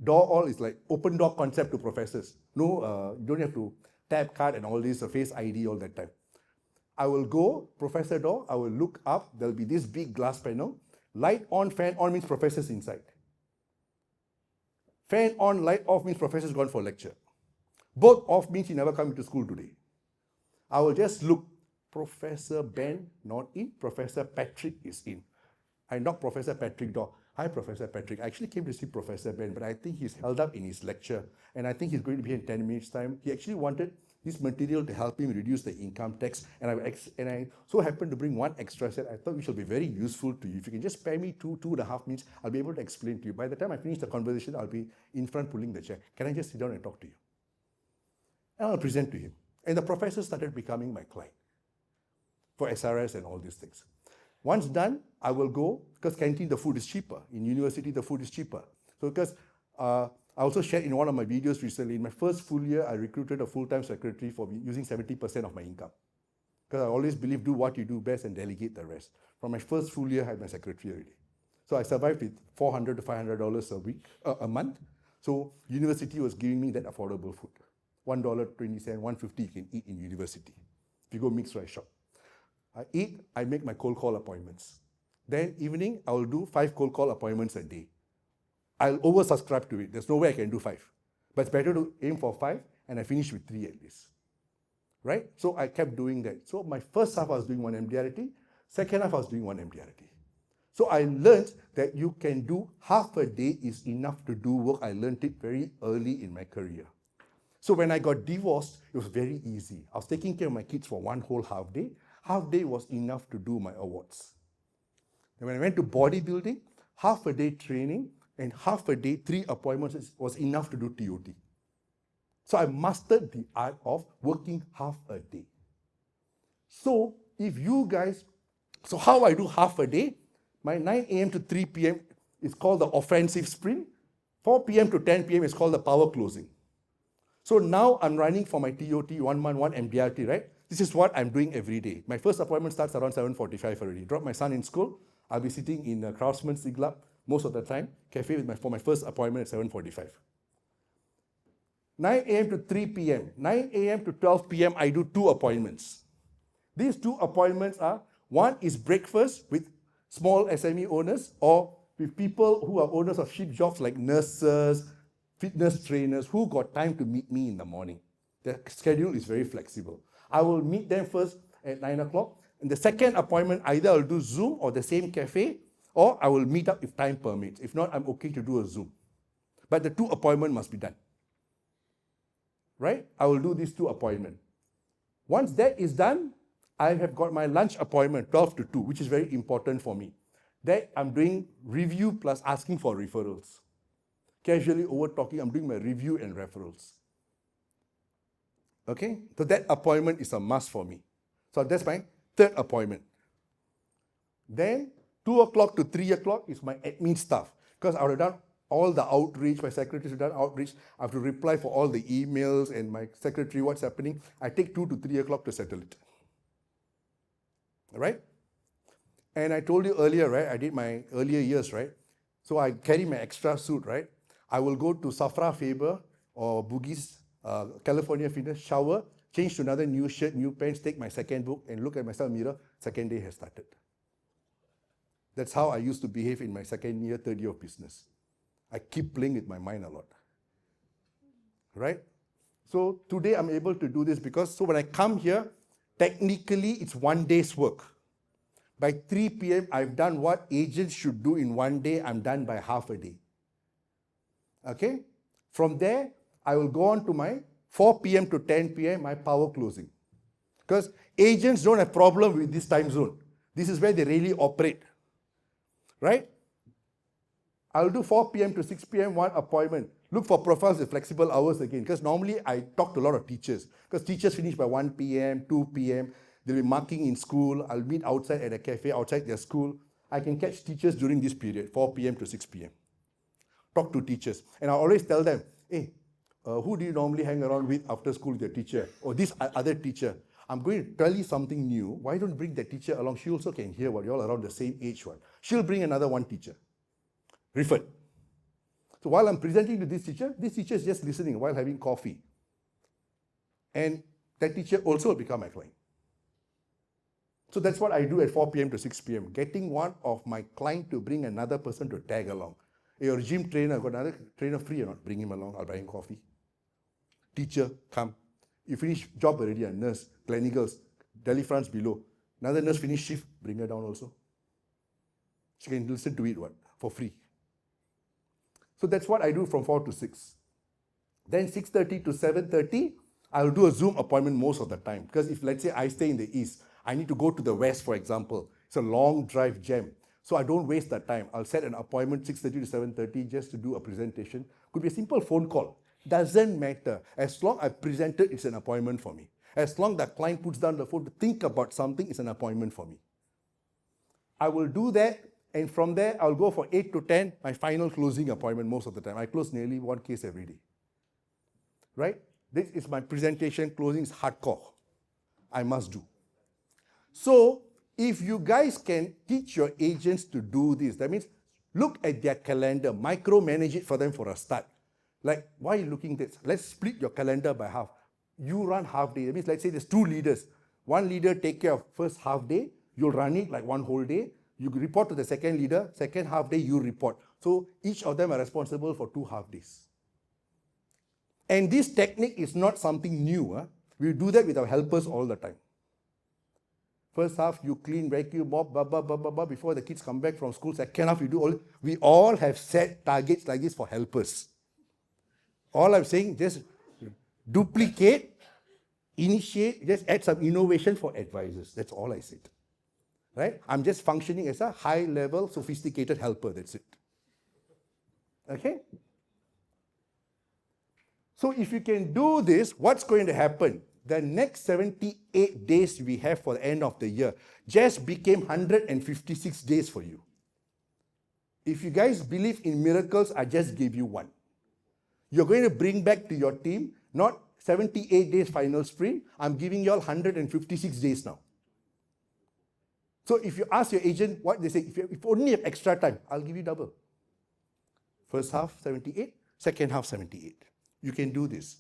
[SPEAKER 1] door all, is like open door concept to professors. No, you don't have to tap card and all this, face ID all that time. I will go, professor door, I will look up, there'll be this big glass panel, light on, fan on means professors inside. Fan on, light off means professor's gone for lecture. Both off means he never come to school today. I will just look, Professor Ben not in, Professor Patrick is in. I knock Professor Patrick door. Hi, Professor Patrick. I actually came to see Professor Ben, but I think he's held up in his lecture, and I think he's going to be here in 10 minutes' time. He actually wanted this material to help him reduce the income tax, and I so happened to bring one extra set. I thought it should be very useful to you. If you can just spare me 2.5 minutes, I'll be able to explain to you. By the time I finish the conversation, I'll be in front pulling the chair. Can I just sit down and talk to you? And I'll present to him. And the professor started becoming my client for SRS and all these things. Once done, I will go, because canteen, the food is cheaper. In university, the food is cheaper. So because I also shared in one of my videos recently, in my first full year, I recruited a full-time secretary for using 70% of my income. Because I always believe do what you do best and delegate the rest. From my first full year, I had my secretary already. So I survived with $400 to $500 a week, a month. So university was giving me that affordable food. $1.20, $1.50 you can eat in university. If you go mixed rice shop. I eat, I make my cold call appointments. Then evening, I will do 5 cold call appointments a day. I'll oversubscribe to it. There's no way I can do 5. But it's better to aim for 5 and I finish with 3 at least. Right? So I kept doing that. So my first half I was doing 1 MDRT, second half I was doing 1 MDRT. So I learned that you can do half a day is enough to do work. I learned it very early in my career. So when I got divorced, it was very easy. I was taking care of my kids for 1 whole half day. Half day was enough to do my awards. And when I went to bodybuilding, half a day training and half a day, 3 appointments was enough to do TOT. So I mastered the art of working half a day. So if you guys, so how I do half a day, my 9 a.m. to 3 p.m. is called the offensive sprint. 4 p.m. to 10 p.m. is called the power closing. So now I'm running for my TOT, 1 month, 1 MDRT, right? This is what I'm doing every day. My first appointment starts around 7:45 already. Drop my son in school. I'll be sitting in a Craftsman Siglap most of the time, cafe for my first appointment at 7:45. 9 a.m. to 3 p.m., 9 a.m. to 12 p.m., I do 2 appointments. These 2 appointments are, one is breakfast with small SME owners or with people who are owners of ship jobs like nurses, fitness trainers who got time to meet me in the morning. The schedule is very flexible. I will meet them first at 9 o'clock. And the second appointment, either I'll do Zoom or the same cafe, or I will meet up if time permits. If not, I'm okay to do a Zoom. But the 2 appointments must be done. Right? I will do these 2 appointments. Once that is done, I have got my lunch appointment, 12 to 2, which is very important for me. That I'm doing review plus asking for referrals. Casually over talking, I'm doing my review and referrals. Okay? So that appointment is a must for me. So that's my 3rd appointment. Then 2 o'clock to 3 o'clock is my admin stuff. Because I would have done all the outreach, my secretaries have done outreach. I have to reply for all the emails and my secretary, what's happening. I take 2 to 3 o'clock to settle it. Right? And I told you earlier, right? I did my earlier years, right? So I carry my extra suit, right? I will go to Safra Faber or Bugis, California Fitness, shower, change to another new shirt, new pants, take my second book and look at myself in the mirror. Second day has started. That's how I used to behave in my 2nd year, 3rd year of business. I keep playing with my mind a lot. Right? So today I'm able to do this because, so when I come here, technically it's 1 day's work. By 3 p.m., I've done what agents should do in 1 day, I'm done by half a day. Okay? From there, I will go on to my 4 p.m. to 10 p.m., my power closing. Because agents don't have problem with this time zone. This is where they really operate. Right? I'll do 4 p.m. to 6 p.m., 1 appointment. Look for profiles with flexible hours again. Because normally I talk to a lot of teachers. Because teachers finish by 1 p.m., 2 p.m., they'll be marking in school. I'll meet outside at a cafe, outside their school. I can catch teachers during this period, 4 p.m. to 6 p.m. Talk to teachers. And I always tell them, hey, who do you normally hang around with after school with your teacher? Or this other teacher. I'm going to tell you something new. Why don't bring that teacher along? She also can hear what you're all around the same age one. She'll bring another 1 teacher. Referred. So while I'm presenting to this teacher is just listening while having coffee. And that teacher also will become my client. So that's what I do at 4 p.m. to 6 p.m. Getting one of my client to bring another person to tag along. You're a gym trainer, I've got another trainer free or not? Bring him along, I'll buy him coffee. Teacher, come. You finish job already, a nurse, clinicals, Delifrance below. Another nurse finish shift, bring her down also. She can listen to it for free. So that's what I do from 4 to 6. Then 6:30 to 7:30, I'll do a Zoom appointment most of the time. Because if, let's say, I stay in the east, I need to go to the west, for example. It's a long drive jam. So I don't waste that time. I'll set an appointment 6:30 to 7:30 just to do a presentation. Could be a simple phone call. Doesn't matter. As long as I presented, it's an appointment for me. As long as the client puts down the phone to think about something, it's an appointment for me. I will do that, and from there, I'll go for 8 to 10, my final closing appointment most of the time. I close nearly 1 case every day. Right? This is my presentation. Closing is hardcore. I must do. So, if you guys can teach your agents to do this, that means look at their calendar, micromanage it for them for a start. Like, why are you looking at this? Let's split your calendar by half. You run half day. That means, let's say there's 2 leaders. One leader take care of first half day. You'll run it like 1 whole day. You report to the second leader. Second half day, you report. So each of them are responsible for 2 half days. And this technique is not something new. We do that with our helpers all the time. First half, you clean, vacuum, mop, before the kids come back from school. Second half, you do all. We all have set targets like this for helpers. All I'm saying, just duplicate, initiate, just add some innovation for advisors. That's all I said. Right? I'm just functioning as a high-level, sophisticated helper. That's it. Okay? So if you can do this, what's going to happen? The next 78 days we have for the end of the year just became 156 days for you. If you guys believe in miracles, I just gave you one. You're going to bring back to your team, not 78 days final sprint, I'm giving you all 156 days now. So if you ask your agent what they say, if you only have extra time, I'll give you double. First half 78, second half 78. You can do this.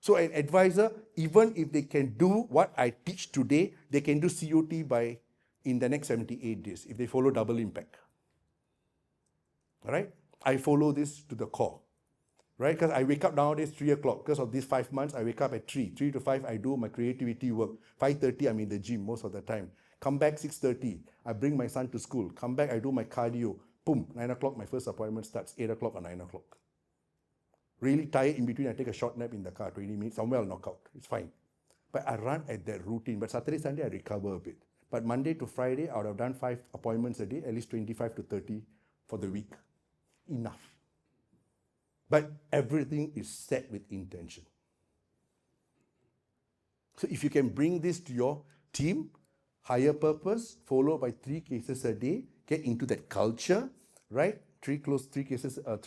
[SPEAKER 1] So an advisor, even if they can do what I teach today, they can do COT in the next 78 days if they follow double impact. All right? I follow this to the core. Right? Because I wake up nowadays 3 o'clock. Because of these 5 months, I wake up at 3. 3 to 5, I do my creativity work. 5:30, I'm in the gym most of the time. Come back 6:30, I bring my son to school. Come back, I do my cardio. Boom, 9 o'clock, my first appointment starts. 8 o'clock or 9 o'clock. Really tired in between, I take a short nap in the car, 20 minutes. Somewhere I'll knock out. It's fine. But I run at that routine. But Saturday, Sunday, I recover a bit. But Monday to Friday, I would have done 5 appointments a day, at least 25 to 30 for the week. Enough. But everything is set with intention. So if you can bring this to your team, higher purpose, followed by 3 cases a day, get into that culture, right? 3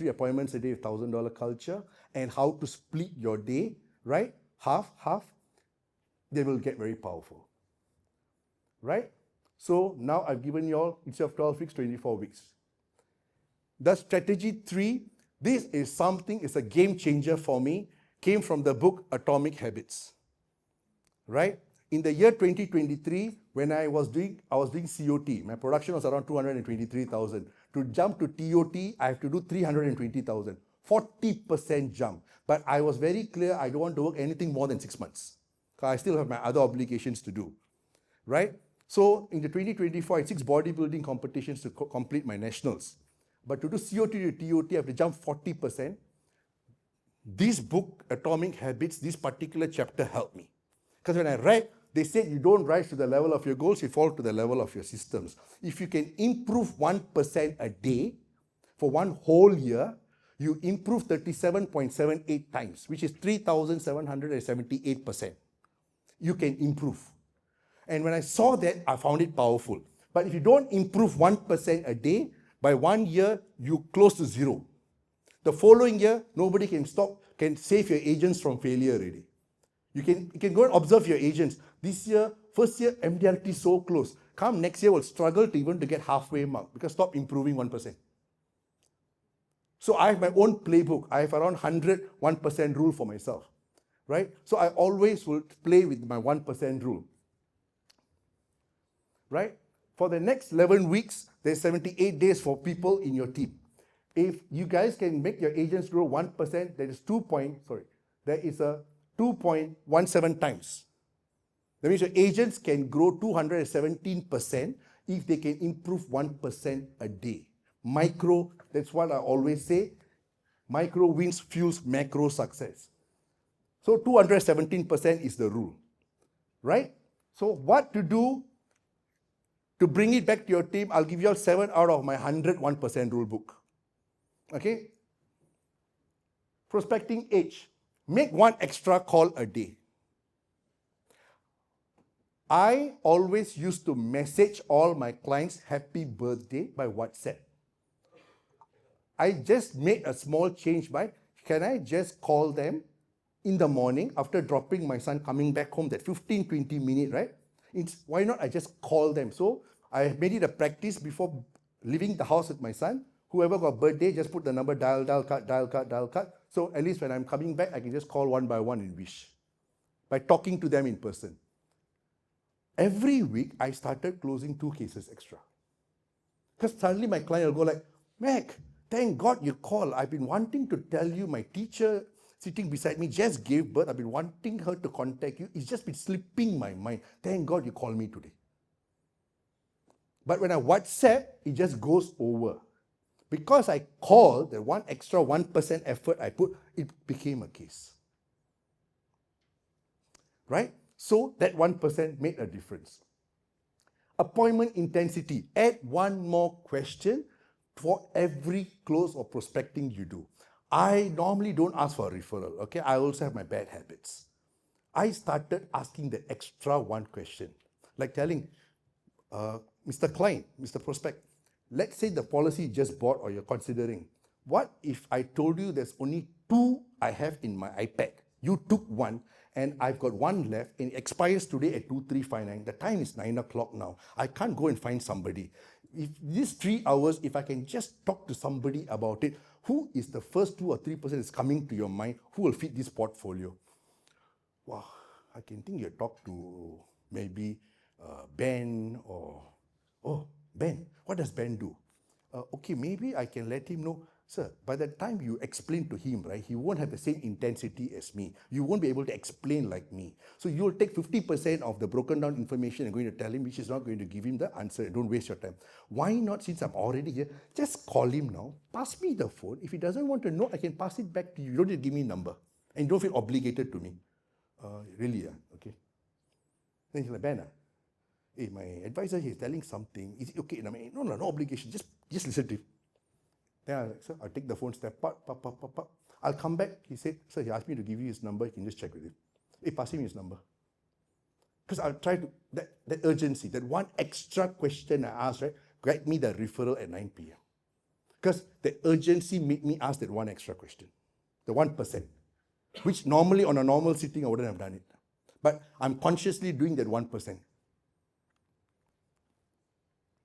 [SPEAKER 1] appointments a day, $1,000 culture, and how to split your day, right? Half, they will get very powerful, right? So now I've given you all, instead of 12 weeks, 24 weeks. The strategy 3, this is something, it's a game changer for me, came from the book Atomic Habits, right? In the year 2023, when I was doing COT, my production was around 223,000. To jump to TOT, I have to do 320,000, 40% jump. But I was very clear, I don't want to work anything more than 6 months, because I still have my other obligations to do, right? So in the 2024, I had 6 bodybuilding competitions to complete my nationals. But to do COT to TOT, I have to jump 40%. This book, Atomic Habits, this particular chapter helped me. Because when I read, they said you don't rise to the level of your goals, you fall to the level of your systems. If you can improve 1% a day for one whole year, you improve 37.78 times, which is 3,778%. You can improve. And when I saw that, I found it powerful. But if you don't improve 1% a day, by 1 year, you close to 0. The following year, nobody can save your agents from failure already. You can go and observe your agents. This year, first year, MDRT is so close. Come next year, will struggle to even to get halfway mark because stop improving 1%. So I have my own playbook. I have around 1% rule for myself, right? So I always will play with my 1% rule, right? For the next 11 weeks, there's 78 days for people in your team. If you guys can make your agents grow 1%, there is 2.17 times. That means your agents can grow 217% if they can improve 1% a day. Micro, that's what I always say, micro wins fuels macro success. So 217% is the rule, right? So what to do to bring it back to your team? I'll give you all 7 out of my 101% rule book. Okay? Prospecting age. Make 1 extra call a day. I always used to message all my clients happy birthday by WhatsApp. I just made a small change by, can I just call them in the morning after dropping my son coming back home, that 15-20 minute, right? Why not I just call them? So I made it a practice before leaving the house with my son. Whoever got birthday, just put the number, dial card. So at least when I'm coming back, I can just call one by one and wish by talking to them in person. Every week, I started closing 2 cases extra. Because suddenly my client will go like, Mac, thank God you called. I've been wanting to tell you, my teacher sitting beside me just gave birth. I've been wanting her to contact you. It's just been slipping my mind. Thank God you called me today. But when I WhatsApp, it just goes over. Because I called, the 1 extra 1% effort I put, it became a case. Right? So that 1% made a difference. Appointment intensity. Add 1 more question for every close or prospecting you do. I normally don't ask for a referral, okay? I also have my bad habits. I started asking the extra 1 question. Like telling, Mr. Client, Mr. Prospect, let's say the policy you just bought or you're considering. What if I told you there's only 2 I have in my iPad? You took 1 and I've got 1 left and it expires today at 2359. The time is 9 o'clock now. I can't go and find somebody. If these 3 hours, if I can just talk to somebody about it, who is the first 2 or 3% that's coming to your mind who will fit this portfolio? wow, I can think you talk to maybe Ben or, oh, Ben, what does Ben do? Okay, maybe I can let him know, sir, by the time you explain to him, right, he won't have the same intensity as me. You won't be able to explain like me. So you'll take 50% of the broken down information and going to tell him, which is not going to give him the answer. Don't waste your time. Why not, since I'm already here, just call him now, pass me the phone. If he doesn't want to know, I can pass it back to you. You don't need to give me a number. And don't feel obligated to me. Really, okay. Then he's like, Ben, hey, my advisor here is telling something. Is it okay? And I mean, no obligation. Just listen to him. Then I like, sir, I'll take the phone, step up. I'll come back. He said, sir, he asked me to give you his number. You can just check with him. Hey, pass him his number. Because I'll try to, that urgency, that one extra question I asked, right, get me the referral at 9 p.m. Because the urgency made me ask that one extra question, the 1%, which normally on a normal sitting I wouldn't have done it. But I'm consciously doing that 1%.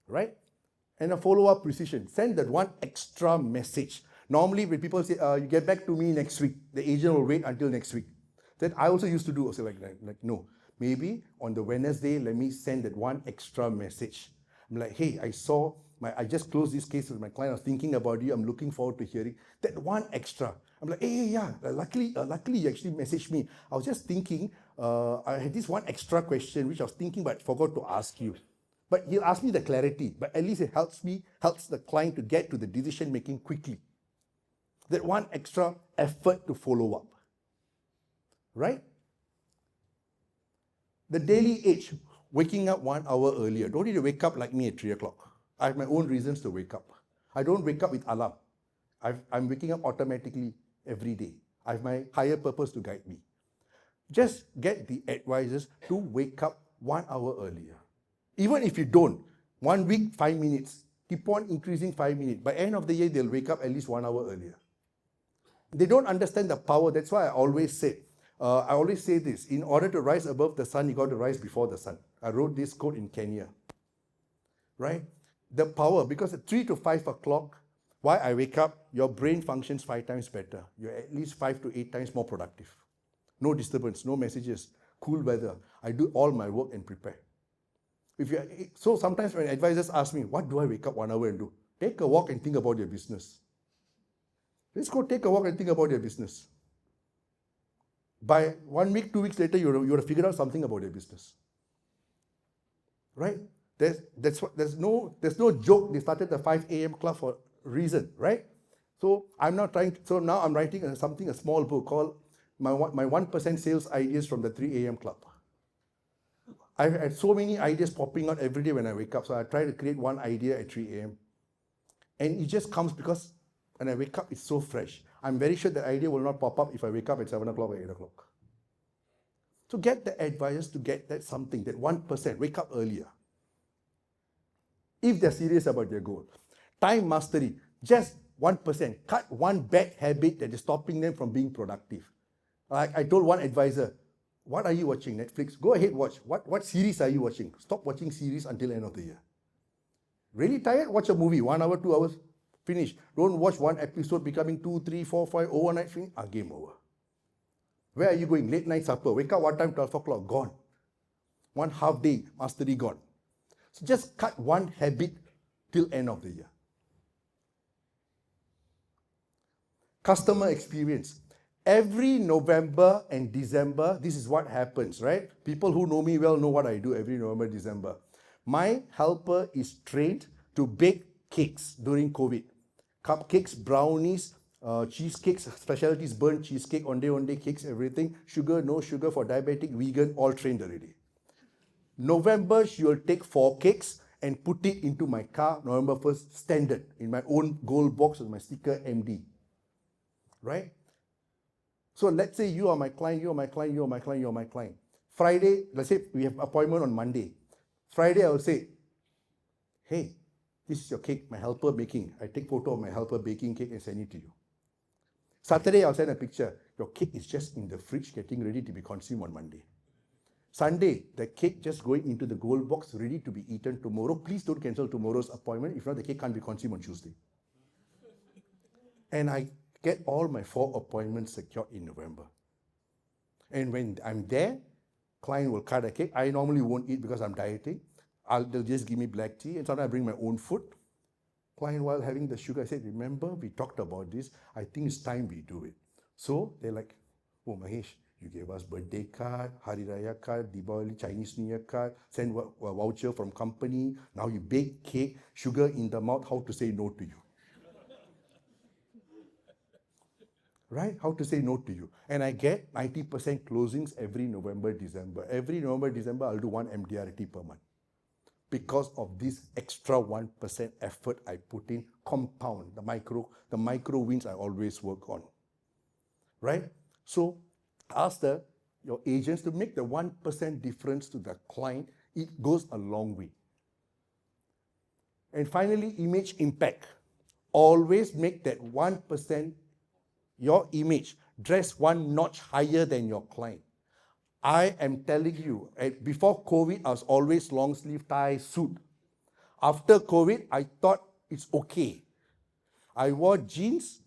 [SPEAKER 1] Right? And a follow-up precision. Send that one extra message. Normally when people say, you get back to me next week, the agent will wait until next week. That I also used to do, also like no. Maybe on the Wednesday, let me send that one extra message. I'm like, hey, I just closed this case with my client. I was thinking about you. I'm looking forward to hearing that one extra. I'm like, hey, yeah, luckily you actually messaged me. I was just thinking, I had this one extra question which I was thinking but forgot to ask you. But he'll ask me the clarity, but at least it helps the client to get to the decision making quickly. That one extra effort to follow up. Right? The daily age, waking up 1 hour earlier. Don't need to wake up like me at 3 o'clock. I have my own reasons to wake up. I don't wake up with alarm. I'm waking up automatically every day. I have my higher purpose to guide me. Just get the advisors to wake up 1 hour earlier. Even if you don't, 1 week, 5 minutes. Keep on increasing 5 minutes. By end of the year, they'll wake up at least 1 hour earlier. They don't understand the power. That's why I always say this. In order to rise above the sun, you got to rise before the sun. I wrote this quote in Kenya. Right? The power, because at 3 to 5 o'clock, why I wake up, your brain functions 5 times better. You're at least 5 to 8 times more productive. No disturbance, no messages, cool weather. I do all my work and prepare. So sometimes when advisors ask me, what do I wake up 1 hour and do? Take a walk and think about your business. Let's go take a walk and think about your business. By 1 week, 2 weeks later, you would have figured out something about your business. Right? There's no joke. They started the 5 a.m. club for a reason, right? So now I'm writing a small book called my 1% sales ideas from the 3 a.m. club. I've had so many ideas popping out every day when I wake up. So I try to create one idea at 3 a.m. And it just comes because when I wake up, it's so fresh. I'm very sure that idea will not pop up if I wake up at 7 o'clock or 8 o'clock. So get the advisors to get that 1%, wake up earlier. If they're serious about their goal. Time mastery, just 1%. Cut one bad habit that is stopping them from being productive. Like I told one advisor, what are you watching? Netflix? Go ahead, watch. What series are you watching? Stop watching series until end of the year. Really tired? Watch a movie, 1 hour, 2 hours, finish. Don't watch one episode becoming 2, 3, 4, 5, overnight, finish, game over. Where are you going? Late night supper. Wake up what time? 12 o'clock, gone. 1 half day, mastery gone. So just cut one habit till end of the year. Customer experience. Every November and December, this is what happens, right? People who know me well know what I do every November, December. My helper is trained to bake cakes during COVID. Cupcakes, brownies, cheesecakes, specialties, burnt cheesecake, onde cakes, everything. Sugar, no sugar for diabetic, vegan, all trained already. November, she will take 4 cakes and put it into my car, November 1st, standard, in my own gold box with my sticker MD. Right? So let's say you are my client, you are my client, you are my client, you are my client. Friday, let's say we have appointment on Monday. Friday, I will say, hey, this is your cake, my helper baking. I take photo of my helper baking cake and send it to you. Saturday, I'll send a picture. Your cake is just in the fridge getting ready to be consumed on Monday. Sunday, the cake just going into the gold box ready to be eaten tomorrow. Please don't cancel tomorrow's appointment. If not, the cake can't be consumed on Tuesday. And I get all my 4 appointments secured in November. And when I'm there, client will cut a cake. I normally won't eat because I'm dieting. They'll just give me black tea, and sometimes I bring my own food. Client, while having the sugar, I said, remember, we talked about this. I think it's time we do it. So they're like, oh, Magesh, you gave us birthday card, Hari Raya card, Diwali, Chinese New Year card, send a voucher from company. Now you bake cake, sugar in the mouth, how to say no to you. Right? How to say no to you. And I get 90% closings every November, December. Every November, December, I'll do one MDRT per month. Because of this extra 1% effort I put in, compound, the micro wins I always work on. Right? So ask your agents to make the 1% difference to the client. It goes a long way. And finally, image impact. Always make that 1%, your image, dress one notch higher than your client. I am telling you, before COVID, I was always long sleeve tie suit. After COVID, I thought it's okay. I wore jeans,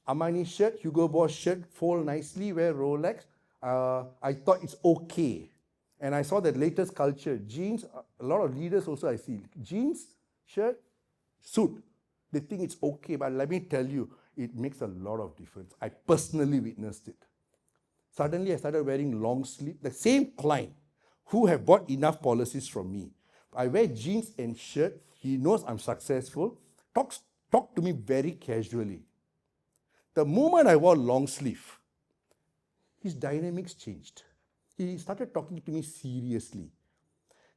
[SPEAKER 1] Armani shirt, Hugo Boss shirt, fold nicely, wear Rolex. I thought it's okay. And I saw that latest culture, jeans, a lot of leaders also I see, jeans, shirt, suit. They think it's okay, but let me tell you, it makes a lot of difference. I personally witnessed it. Suddenly, I started wearing long sleeve. The same client who have bought enough policies from me. I wear jeans and shirt. He knows I'm successful. Talk to me very casually. The moment I wore long sleeve, his dynamics changed. He started talking to me seriously.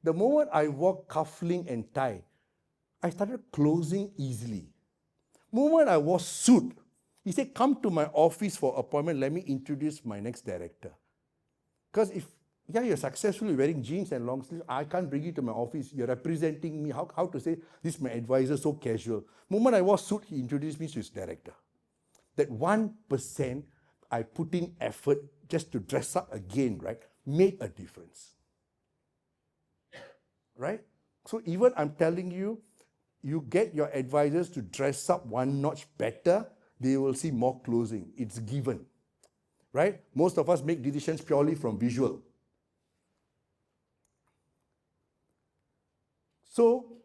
[SPEAKER 1] The moment I wore cufflink and tie, I started closing easily. The moment I wore suit, he said, come to my office for appointment, let me introduce my next director. Because if you're successfully wearing jeans and long sleeves, I can't bring you to my office. You're representing me. How to say, this is my advisor, so casual. The moment I wore suit, he introduced me to his director. That 1% I put in effort just to dress up again, right, made a difference. Right? So even I'm telling you, you get your advisors to dress up one notch better, they will see more closing. It's given. Right? Most of us make decisions purely from visual. So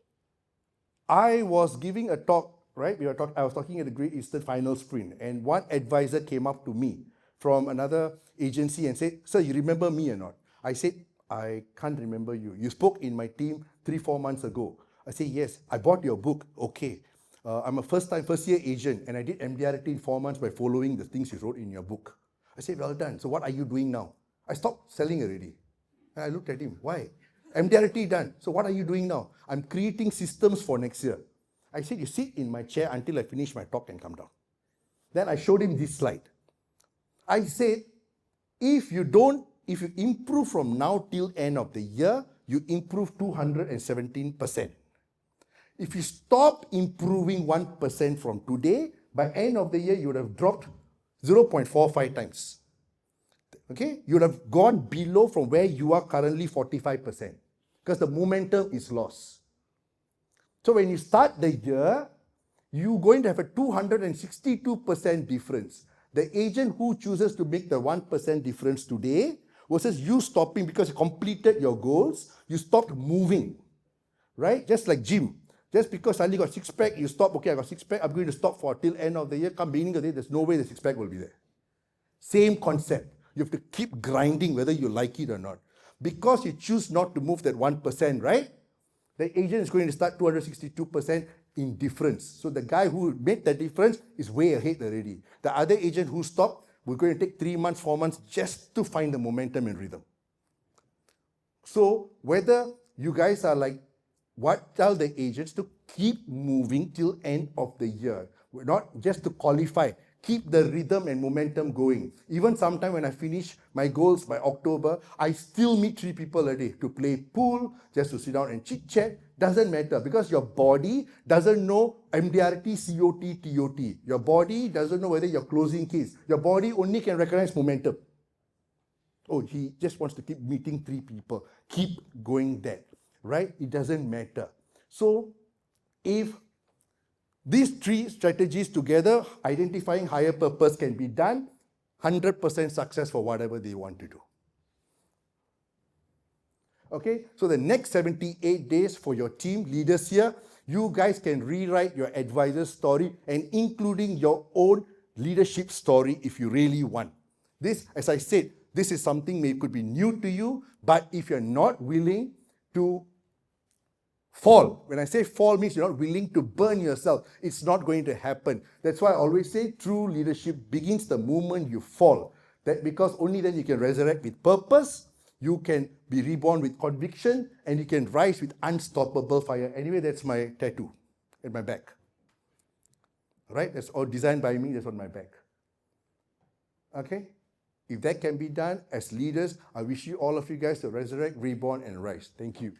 [SPEAKER 1] I was giving a talk, right? I was talking at the Great Eastern Final Sprint, and one advisor came up to me from another agency and said, sir, you remember me or not? I said, I can't remember you. You spoke in my team 3-4 months ago. I said, yes, I bought your book. Okay. I'm a first-year agent, and I did MDRT in 4 months by following the things you wrote in your book. I said, well done. So what are you doing now? I stopped selling already. And I looked at him. Why? MDRT done. So what are you doing now? I'm creating systems for next year. I said, you sit in my chair until I finish my talk and come down. Then I showed him this slide. I said, if you improve from now till end of the year, you improve 217%. If you stop improving 1% from today, by end of the year, you would have dropped 0.45 times. Okay? You would have gone below from where you are currently 45%, because the momentum is lost. So when you start the year, you're going to have a 262% difference. The agent who chooses to make the 1% difference today versus you stopping because you completed your goals, you stopped moving. Right? Just like gym. Just because suddenly got six-pack, you stop, okay, I got six-pack, I'm going to stop for till end of the year. Come beginning of the year, there's no way the six-pack will be there. Same concept. You have to keep grinding whether you like it or not. Because you choose not to move that 1%, right? The agent is going to start 262% in difference. So the guy who made the difference is way ahead already. The other agent who stopped, we're going to take 3 months, 4 months just to find the momentum and rhythm. So whether you guys are like, what tell the agents to keep moving till end of the year, not just to qualify, keep the rhythm and momentum going. Even sometime when I finish my goals by October, I still meet 3 people a day to play pool, just to sit down and chit chat. Doesn't matter, because your body doesn't know MDRT, COT, TOT. Your body doesn't know whether you're closing case. Your body only can recognize momentum. Oh, he just wants to keep meeting 3 people. Keep going there. Right? It doesn't matter. So, if these 3 strategies together, identifying higher purpose, can be done, 100% success for whatever they want to do. Okay, so the next 78 days for your team leaders here, you guys can rewrite your advisor's story and including your own leadership story if you really want. This, as I said, this is something maybe could be new to you, but if you're not willing to fall, when I say fall means you're not willing to burn yourself, it's not going to happen. That's why I always say true leadership begins the moment you fall. That because only then you can resurrect with purpose, you can be reborn with conviction, and you can rise with unstoppable fire. Anyway, that's my tattoo at my back. Right? That's all designed by me, that's on my back. Okay? If that can be done as leaders, I wish you all of you guys to resurrect, reborn, and rise. Thank you.